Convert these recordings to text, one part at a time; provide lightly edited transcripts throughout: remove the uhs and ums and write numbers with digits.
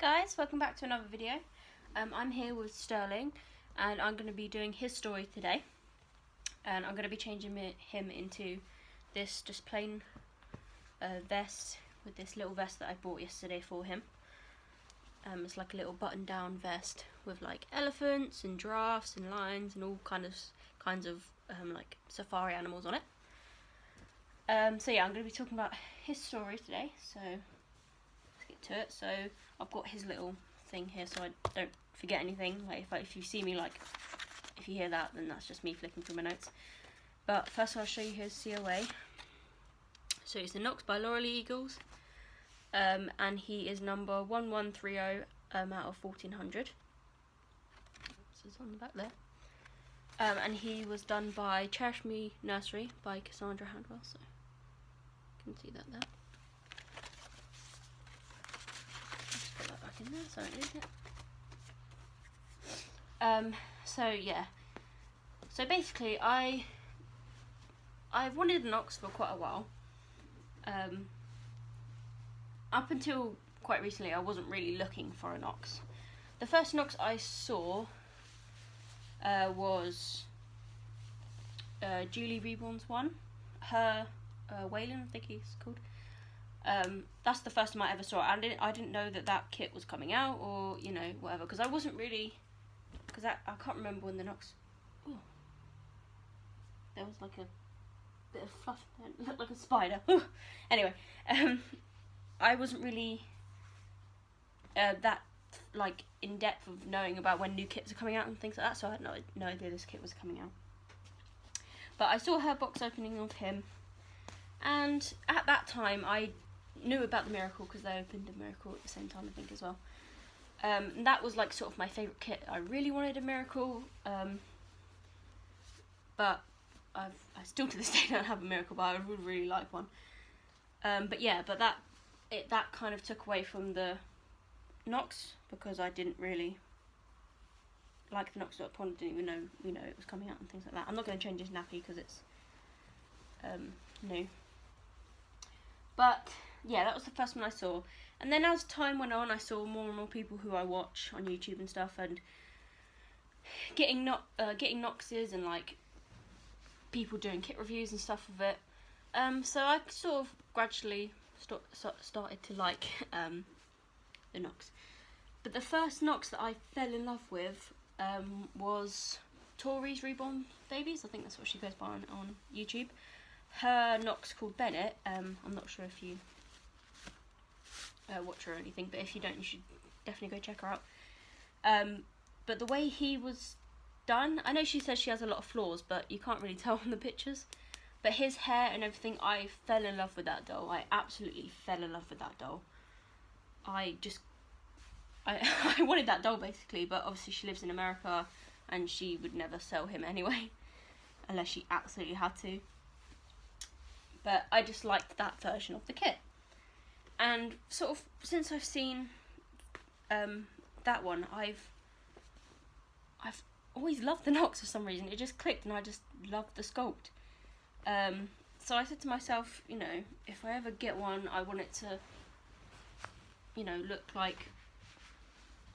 guys, welcome back to another video. I'm here with Sterling and I'm going to be doing his story today, and I'm going to be changing him into this just plain vest with this little vest that I bought yesterday for him. It's like a little button down vest with like elephants and giraffes and lions and all kinds of like safari animals on it. So yeah, I'm going to be talking about his story today, so let's get to it. So I've got his little thing here so I don't forget anything. Like if you see me, like if you hear that, then that's just me flicking through my notes. But first I'll show you his COA. So it's the Knox by Laurel Eagles, and he is number 1130 out of 1400. So it's on the back there. And he was done by Cherish Me Nursery by Cassandra Handwell, so you can see that there. Just put that back in there so I don't lose it. So yeah. So basically I've wanted a Knox for quite a while. Up until quite recently I wasn't really looking for a Knox. The first Knox I saw was Julie Reborn's one. Her Waylon, I think he's called. That's the first time I ever saw it. I didn't know that kit was coming out, or you know, whatever, because I wasn't really, because I can't remember when the Knox. Ooh, there was like a bit of fluff there. It looked like a spider. Anyway, I wasn't really that like in depth of knowing about when new kits are coming out and things like that, so I had no idea this kit was coming out. But I saw her box opening of him, and at that time I knew about the Miracle because they opened a Miracle at the same time, I think, as well. And that was like sort of my favourite kit. I really wanted a Miracle, but I still to this day don't have a Miracle, but I would really like one. But yeah, but that kind of took away from the Knox, because I didn't really like the Knox at that point. I didn't even know, you know, it was coming out and things like that. I'm not going to change his nappy because it's new. But yeah, that was the first one I saw. And then as time went on, I saw more and more people who I watch on YouTube and stuff, and getting Knoxes and like people doing kit reviews and stuff of it. So I sort of gradually started to like the Knox. But the first Knox that I fell in love with was Tori's Reborn Babies. I think that's what she goes by on YouTube. Her Knox called Bennett. I'm not sure if you watch her or anything, but if you don't, you should definitely go check her out. But the way he was done, I know she says she has a lot of flaws, but you can't really tell on the pictures. But his hair and everything, I fell in love with that doll. I absolutely fell in love with that doll. I wanted that doll basically, but obviously she lives in America and she would never sell him anyway, unless she absolutely had to. But I just liked that version of the kit. And sort of since I've seen that one, I've always loved the Knox for some reason. It just clicked and I just loved the sculpt. So I said to myself, you know, if I ever get one, I want it to, you know, look like,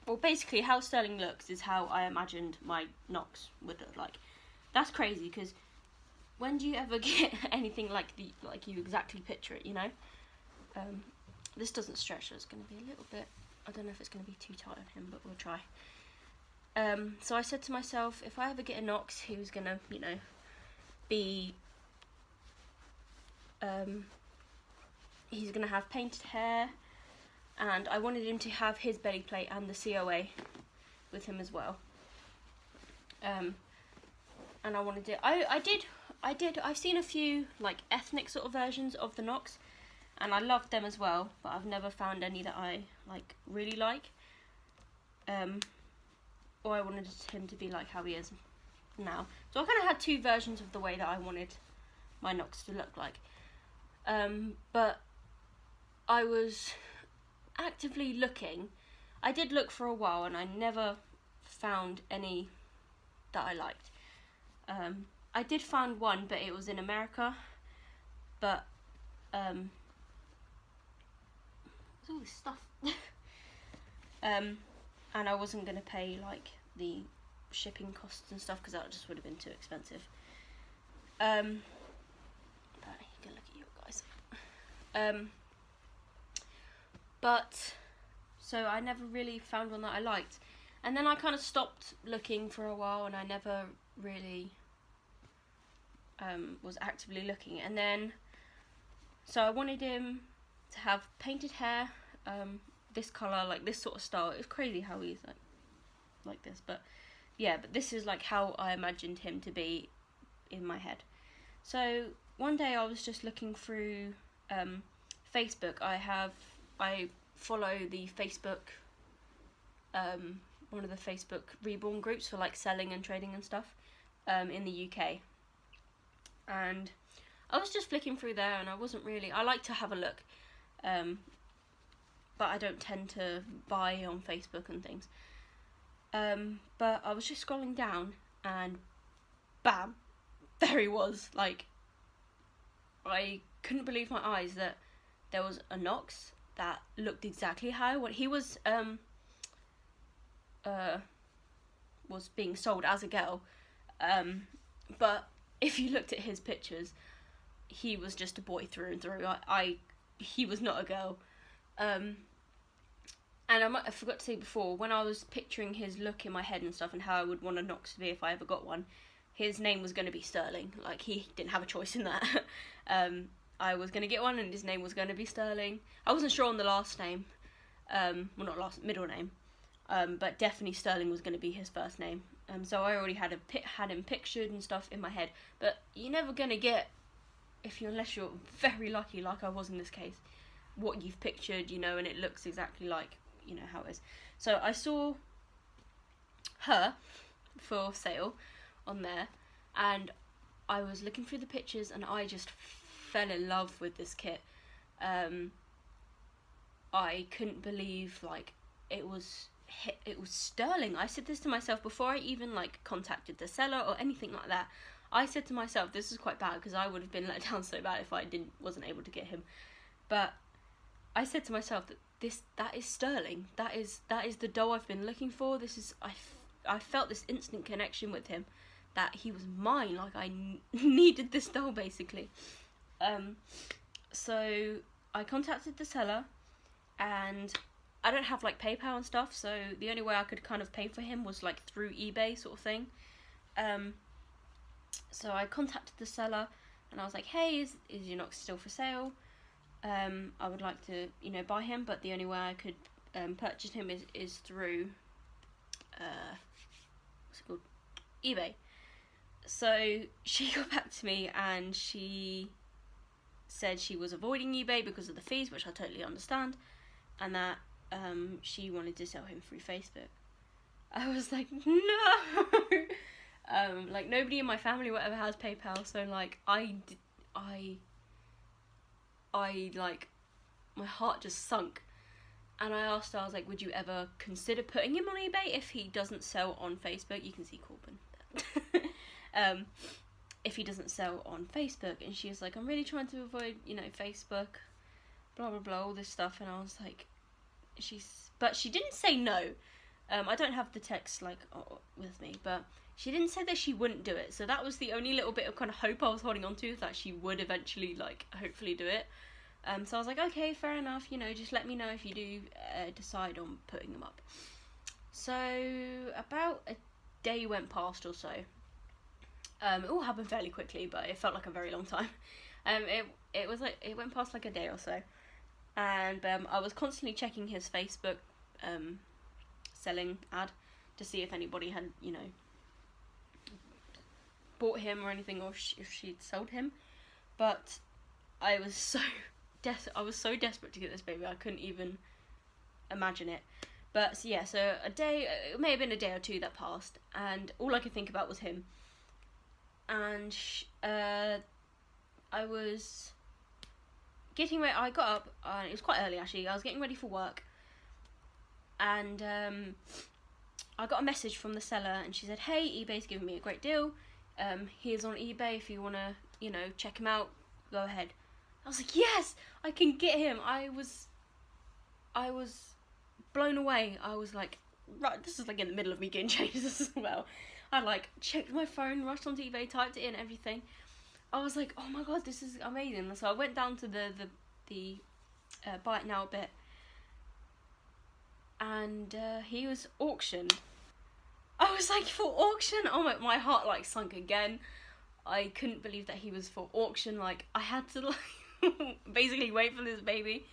well, basically how Sterling looks is how I imagined my Knox would look like. That's crazy, because when do you ever get anything like you exactly picture it, you know? This doesn't stretch, so it's going to be a little bit, I don't know if it's going to be too tight on him, but we'll try. So I said to myself, if I ever get a Knox who's going to, you know, be, he's going to have painted hair, and I wanted him to have his belly plate and the COA with him as well. And I wanted it, I've seen a few like ethnic sort of versions of the Knox, and I loved them as well, but I've never found any that I like really like. Or I wanted him to be like how he is now. So I kind of had two versions of the way that I wanted my Knox to look like. But I was actively looking. I did look for a while and I never found any that I liked. I did find one, but it was in America. But there's all this stuff. and I wasn't going to pay like the shipping costs and stuff because that just would have been too expensive. But you can look at you guys. But so I never really found one that I liked, and then I kind of stopped looking for a while, and I never really was actively looking. And then so I wanted him to have painted hair, this colour, like this sort of style. It's crazy how he's like this, but yeah, but this is like how I imagined him to be in my head. So one day I was just looking through Facebook. I follow the Facebook, one of the Facebook Reborn groups for like selling and trading and stuff in the UK. And I was just flicking through there, and I like to have a look, but I don't tend to buy on Facebook and things. But I was just scrolling down, and bam, there he was. Like, I couldn't believe my eyes that there was a Knox that looked exactly how he was being sold as a girl. But if you looked at his pictures, he was just a boy through and through. He was not a girl. And I forgot to say before, when I was picturing his look in my head and stuff and how I would want a Knox to be if I ever got one, his name was going to be Sterling. Like, he didn't have a choice in that. I was going to get one and his name was going to be Sterling. I wasn't sure on the last name. Middle name. But definitely Sterling was going to be his first name. So I already had him pictured and stuff in my head. But you're never going to get, unless you're very lucky, like I was in this case, what you've pictured, and it looks exactly like, how it is. So I saw her for sale on there, and I was looking through the pictures, and I just fell in love with this kit. I couldn't believe, like, it was Sterling. I said this to myself before I even contacted the seller or anything like that. I said to myself, this is quite bad because I would have been let down so bad if I wasn't able to get him. But I said to myself that is Sterling. That is the doll I've been looking for. I felt this instant connection with him, that he was mine. Like, I needed this doll basically. So I contacted the seller, and I don't have PayPal and stuff, so the only way I could kind of pay for him was through eBay sort of thing. So I contacted the seller, and I was like, hey, is your Knox still for sale? I would like to, buy him, but the only way I could purchase him is through what's it called? eBay. So she got back to me, and she said she was avoiding eBay because of the fees, which I totally understand, and that she wanted to sell him through Facebook. I was like, no. Nobody in my family or whatever has PayPal, so my heart just sunk. And I asked her, I was like, would you ever consider putting him on eBay if he doesn't sell on Facebook? You can see Corbin. If he doesn't sell on Facebook. And she was like, I'm really trying to avoid, Facebook, blah, blah, blah, all this stuff. And I was like, but she didn't say no. I don't have the text, with me, but she didn't say that she wouldn't do it. So that was the only little bit of kind of hope I was holding on to, that she would eventually, hopefully do it. So I was like, okay, fair enough, just let me know if you do decide on putting them up. So about a day went past or so. It all happened fairly quickly, but it felt like a very long time. It went past a day or so, and I was constantly checking his Facebook selling ad to see if anybody had bought him or anything, or if she'd sold him. But I was so desperate to get this baby, I couldn't even imagine it. But so it may have been a day or two that passed, and all I could think about was him. And I was getting ready. I got up, it was quite early actually. I was getting ready for work, and I got a message from the seller, and she said, hey, eBay's giving me a great deal. He is on eBay, if you want to, check him out, go ahead. I was like, yes, I can get him. I was blown away. I was like, right, this is like in the middle of me getting changed as well. I like checked my phone, rushed onto eBay, typed it in, everything. I was like, oh my god, this is amazing. So I went down to the buy it now bit, and he was auctioned. I was like, for auction? Oh my heart like sunk again. I couldn't believe that he was for auction. Like, I had to like basically wait for this baby.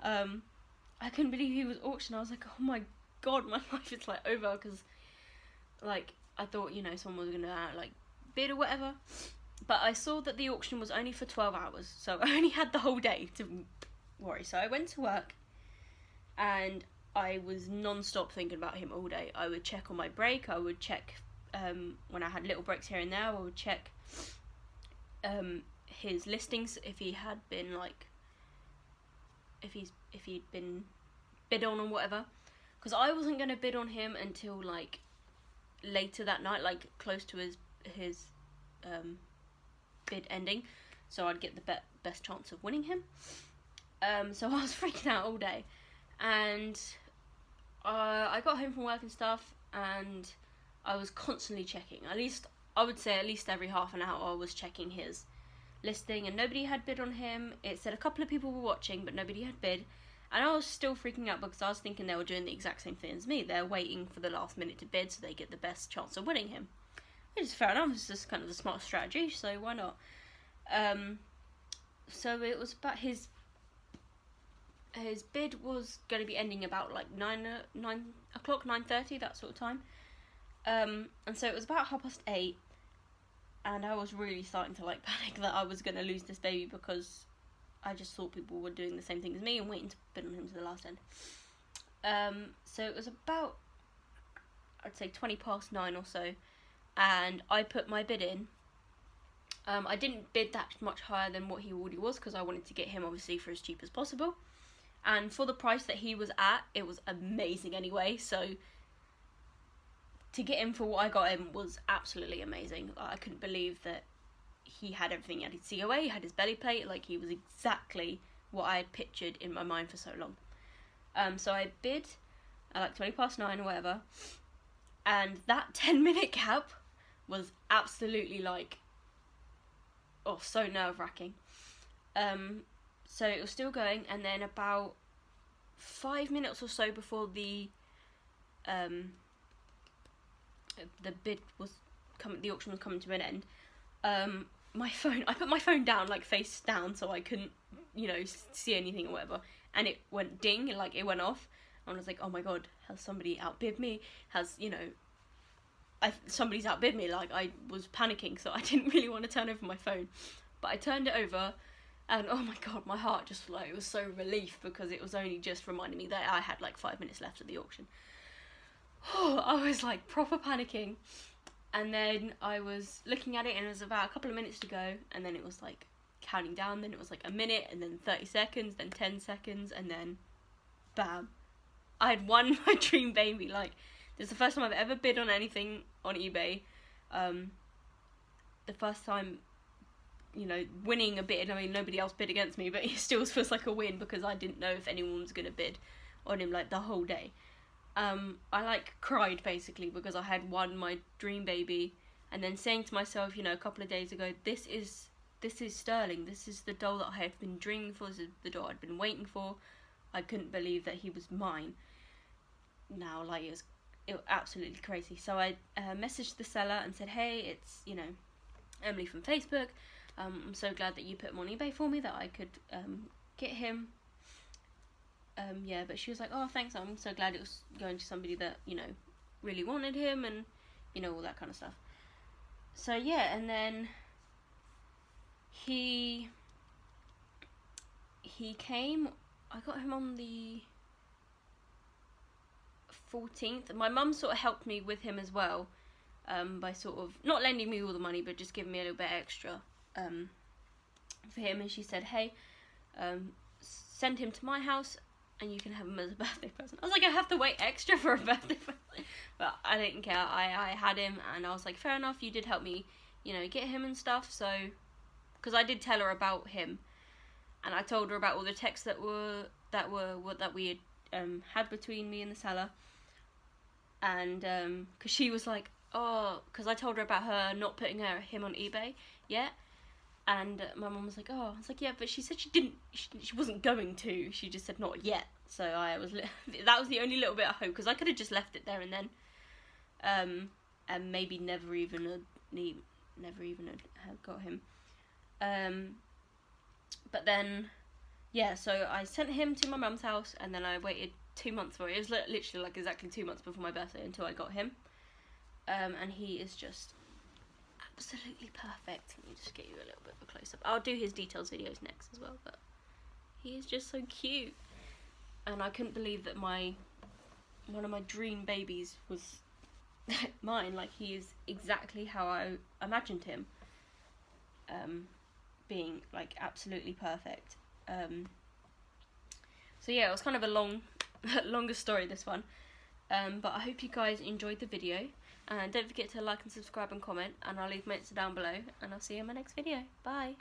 I couldn't believe he was auctioned. I was like, oh my god, my life is like over, because like I thought, you know, someone was gonna like bid or whatever. But I saw that the auction was only for 12 hours, so I only had the whole day to worry. So I went to work, and I was non-stop thinking about him all day. I would check on my break, I would check when I had little breaks here and there, I would check his listings, if he had been like, if he'd been bid on or whatever. Because I wasn't going to bid on him until like later that night, like close to his bid ending, so I'd get the best chance of winning him. So I was freaking out all day, and I got home from work and stuff, and I was constantly checking. At least I would say at least every half an hour I was checking his listing, and nobody had bid on him. It said a couple of people were watching, but nobody had bid. And I was still freaking out because I was thinking they were doing the exact same thing as me. They're waiting for the last minute to bid so they get the best chance of winning him. Which is fair enough, it's just kind of the smart strategy, so why not? So it was about his bid was going to be ending about like 9 o'clock, 9:30, that sort of time. And so it was about 8:30, and I was really starting to like panic that I was going to lose this baby, because I just thought people were doing the same thing as me and waiting to bid on him to the last end. So it was about, I'd say 9:20 or so, and I put my bid in. I didn't bid that much higher than what he already was, because I wanted to get him obviously for as cheap as possible. And for the price that he was at, it was amazing anyway, so to get him for what I got him was absolutely amazing. I couldn't believe that he had everything. He had his COA, he had his belly plate, like he was exactly what I had pictured in my mind for so long. So I bid at like 9:20 or whatever, and that 10-minute gap was absolutely like, oh, so nerve-wracking. So it was still going, and then about 5 minutes or so before the bid was coming, the auction was coming to an end, I put my phone down, like face down, so I couldn't, you know, see anything or whatever, and it went ding, like it went off, and I was like, oh my god, has somebody outbid me? Has, you know, somebody's outbid me. Like, I was panicking, so I didn't really want to turn over my phone, but I turned it over, and oh my god, my heart just, like, it was so relief, because it was only just reminding me that I had like 5 minutes left of the auction. I was like proper panicking. And then I was looking at it, and it was about a couple of minutes to go, and then it was like counting down, then it was like a minute, and then 30 seconds, then 10 seconds, and then bam, I had won my dream baby. Like, this is the first time I've ever bid on anything on eBay. The first time, you know, winning a bid. I mean, nobody else bid against me, but it still feels like a win, because I didn't know if anyone was going to bid on him like the whole day. I like cried basically, because I had won my dream baby, and then saying to myself, you know, a couple of days ago, this is Sterling, this is the doll that I had been dreaming for, this is the doll I'd been waiting for. I couldn't believe that he was mine. Now, like, it was absolutely crazy. So I messaged the seller and said, hey, it's, you know, Emily from Facebook, I'm so glad that you put him on eBay for me, that I could get him. Yeah, but she was like, oh, thanks, I'm so glad it was going to somebody that, you know, really wanted him, and, you know, all that kind of stuff. So, yeah, and then he came, I got him on the 14th. My mum sort of helped me with him as well, by sort of, not lending me all the money, but just giving me a little bit extra, for him, and she said, hey, send him to my house, and you can have him as a birthday present. I was like, I have to wait extra for a birthday present, but I didn't care. I had him, and I was like, fair enough, you did help me, you know, get him and stuff. So, because I did tell her about him, and I told her about all the texts that we had had between me and the seller. And because she was like, oh, because I told her about her not putting him on eBay yet. And my mum was like, oh, I was like, yeah, but she said she wasn't going to. She just said not yet. So that was the only little bit of hope, because I could have just left it there and then, and maybe never even had got him. But then, yeah, so I sent him to my mum's house, and then I waited 2 months for it. It was literally like exactly 2 months before my birthday until I got him. And he is just absolutely perfect. Let me just get you a little bit of a close-up. I'll do his details videos next as well, but he is just so cute. And I couldn't believe that one of my dream babies was mine. Like, he is exactly how I imagined him, being like absolutely perfect. So yeah, it was kind of a longer story, this one, but I hope you guys enjoyed the video, and don't forget to like and subscribe and comment, and I'll leave my Insta down below, and I'll see you in my next video. Bye.